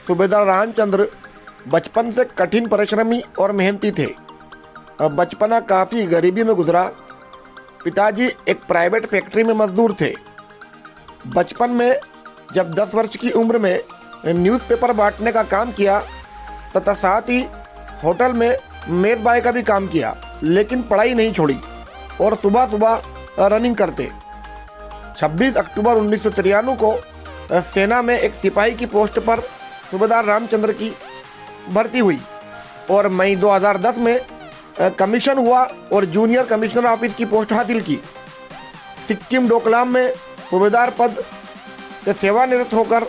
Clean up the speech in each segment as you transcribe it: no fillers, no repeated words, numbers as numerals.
सूबेदार रामचंद्र बचपन से कठिन परिश्रमी और मेहनती थे। बचपना काफ़ी गरीबी में गुजरा। पिताजी एक प्राइवेट फैक्ट्री में मजदूर थे। बचपन में जब 10 वर्ष की उम्र में न्यूज़पेपर बांटने का काम किया तथा साथ ही होटल में मेज़बाई का भी काम किया, लेकिन पढ़ाई नहीं छोड़ी और सुबह सुबह रनिंग करते। 26 अक्टूबर 1993 को सेना में एक सिपाही की पोस्ट पर सूबेदार रामचंद्र की भर्ती हुई और मई 2010 में कमीशन हुआ और जूनियर कमिश्नर ऑफिस की पोस्ट हासिल की। सिक्किम डोकलाम में सूबेदार पद से सेवानिवृत्त होकर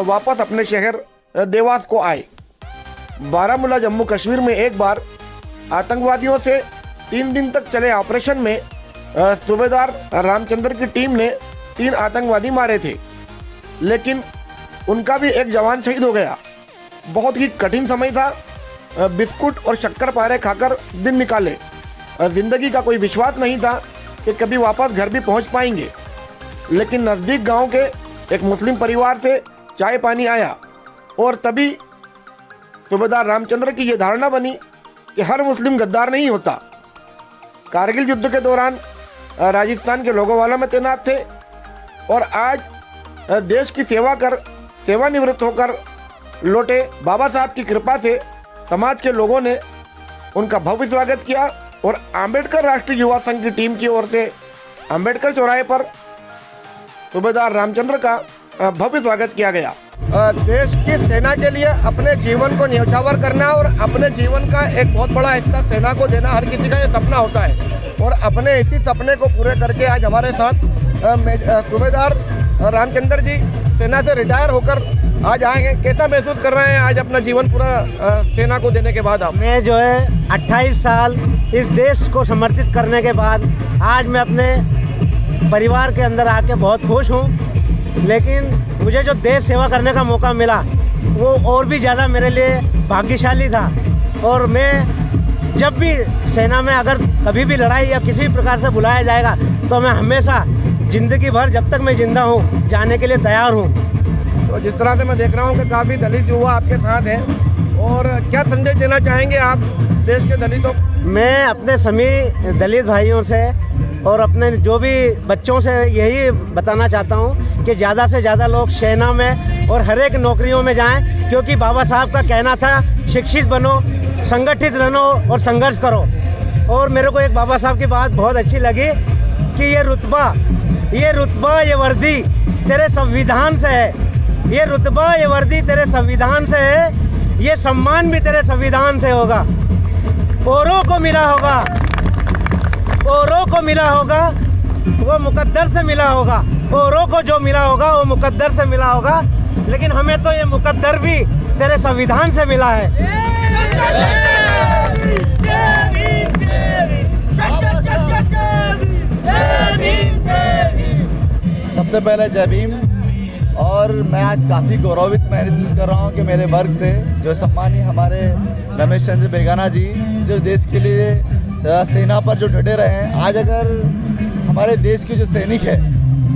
वापस अपने शहर देवास को आए। बारामूला जम्मू कश्मीर में एक बार आतंकवादियों से 3 दिन तक चले ऑपरेशन में सूबेदार रामचंद्र की टीम ने 3 आतंकवादी मारे थे, लेकिन उनका भी एक जवान शहीद हो गया। बहुत ही कठिन समय था। बिस्कुट और शक्कर पारे खाकर दिन निकाले। जिंदगी का कोई विश्वास नहीं था कि कभी वापस घर भी पहुंच पाएंगे, लेकिन नज़दीक गांव के एक मुस्लिम परिवार से चाय पानी आया और तभी सूबेदार रामचंद्र की ये धारणा बनी कि हर मुस्लिम गद्दार नहीं होता। कारगिल युद्ध के दौरान राजस्थान के लोगोवाला में तैनात थे और आज देश की सेवा कर सेवानिवृत्त होकर लौटे बाबा साहब की कृपा से समाज के लोगों ने उनका भव्य स्वागत किया और अंबेडकर राष्ट्रीय युवा संघ की टीम की ओर से अंबेडकर चौराहे पर सूबेदार रामचंद्र का भव्य स्वागत किया गया। देश की सेना के लिए अपने जीवन को न्यौछावर करना और अपने जीवन का एक बहुत बड़ा हिस्सा सेना को देना हर किसी का ये सपना होता है और अपने इसी सपने को पूरे करके आज हमारे साथ सूबेदार रामचंद्र जी सेना से रिटायर होकर आज आएंगे। कैसा महसूस कर रहे हैं आज अपना जीवन पूरा सेना को देने के बाद? आप मैं जो है 28 साल इस देश को समर्पित करने के बाद आज मैं अपने परिवार के अंदर आके बहुत खुश हूँ, लेकिन मुझे जो देश सेवा करने का मौका मिला वो और भी ज़्यादा मेरे लिए भाग्यशाली था। और मैं जब भी सेना में अगर कभी भी लड़ाई या किसी भी प्रकार से बुलाया जाएगा तो मैं हमेशा ज़िंदगी भर जब तक मैं ज़िंदा हूँ जाने के लिए तैयार हूँ। तो जिस तरह से मैं देख रहा हूँ कि काफ़ी दलित युवा आपके साथ हैं, और क्या संदेश देना चाहेंगे आप देश के दलितों? मैं अपने सभी दलित भाइयों से और अपने जो भी बच्चों से यही बताना चाहता हूँ कि ज़्यादा से ज़्यादा लोग सेना में और हर एक नौकरियों में जाएं, क्योंकि बाबा साहब का कहना था शिक्षित बनो, संगठित रहो और संघर्ष करो। और मेरे को एक बाबा साहब की बात बहुत अच्छी लगी कि ये रुतबा ये वर्दी तेरे संविधान से है, ये रुतबा ये वर्दी तेरे संविधान से है, ये सम्मान भी तेरे संविधान से होगा। औरों को मिला होगा वो मुकद्दर से मिला होगा, औरों को जो मिला होगा वो मुकद्दर से मिला होगा, लेकिन हमें तो ये मुकद्दर भी तेरे संविधान से मिला है। सबसे पहले जय भीम। और मैं आज काफ़ी गौरवित महसूस कर रहा हूँ कि मेरे वर्ग से जो सम्मानीय हमारे रमेश चंद्र बेगाना जी जो देश के लिए सेना पर जो डटे रहे हैं, आज अगर हमारे देश के जो सैनिक है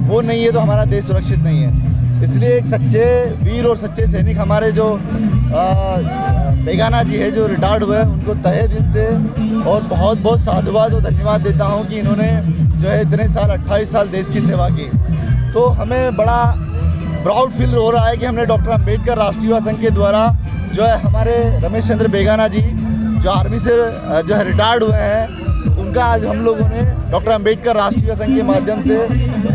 वो नहीं है तो हमारा देश सुरक्षित नहीं है। इसलिए एक सच्चे वीर और सच्चे सैनिक हमारे जो बेगाना जी है जो रिटायर्ड हुए, उनको तहे दिल से और बहुत बहुत साधुवाद और धन्यवाद देता हूँ कि इन्होंने जो है इतने साल 28 साल देश की सेवा की। तो हमें बड़ा प्राउड फील हो रहा है कि हमने डॉक्टर अंबेडकर राष्ट्रीय युवा संघ के द्वारा जो है हमारे रमेश चंद्र बेगाना जी जो आर्मी से जो है रिटायर्ड हुए हैं, उनका आज हम लोगों ने डॉक्टर अंबेडकर राष्ट्रीय युवा संघ के माध्यम से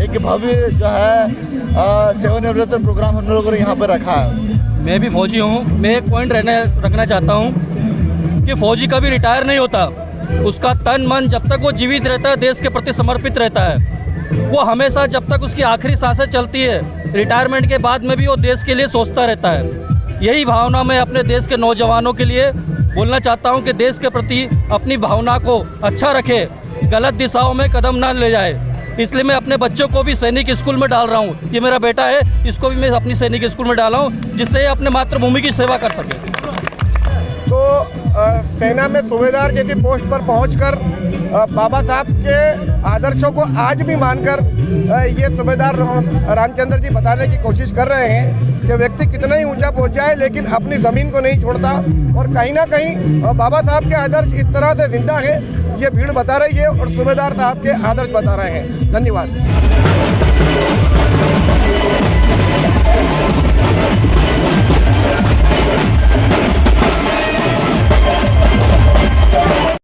एक भव्य जो है सेवानिवृत्त प्रोग्राम हम लोगों ने यहाँ पर रखा है। मैं भी फौजी हूँ। मैं एक पॉइंट रखना चाहता हूँ कि फौजी कभी रिटायर नहीं होता। उसका तन मन जब तक वो जीवित रहता है देश के प्रति समर्पित रहता है। वो हमेशा जब तक उसकी आखिरी सांसें चलती है, रिटायरमेंट के बाद में भी वो देश के लिए सोचता रहता है। यही भावना मैं अपने देश के नौजवानों के लिए बोलना चाहता हूं कि देश के प्रति अपनी भावना को अच्छा रखे, गलत दिशाओं में कदम ना ले जाए। इसलिए मैं अपने बच्चों को भी सैनिक स्कूल में डाल रहा हूं। ये मेरा बेटा है, इसको भी मैं अपनी सैनिक स्कूल में डाला हूं, जिससे ये अपने मातृभूमि की सेवा कर सके। तो सेना में सूबेदार जैसी पोस्ट पर पहुंचकर बाबा साहब के आदर्शों को आज भी मानकर ये सूबेदार रामचंद्र जी बताने की कोशिश कर रहे हैं कि व्यक्ति कितना ही ऊंचा पहुंच जाए लेकिन अपनी ज़मीन को नहीं छोड़ता, और कहीं ना कहीं बाबा साहब के आदर्श इस तरह से जिंदा है, ये भीड़ बता रही है और सूबेदार साहब के आदर्श बता रहे हैं। धन्यवाद।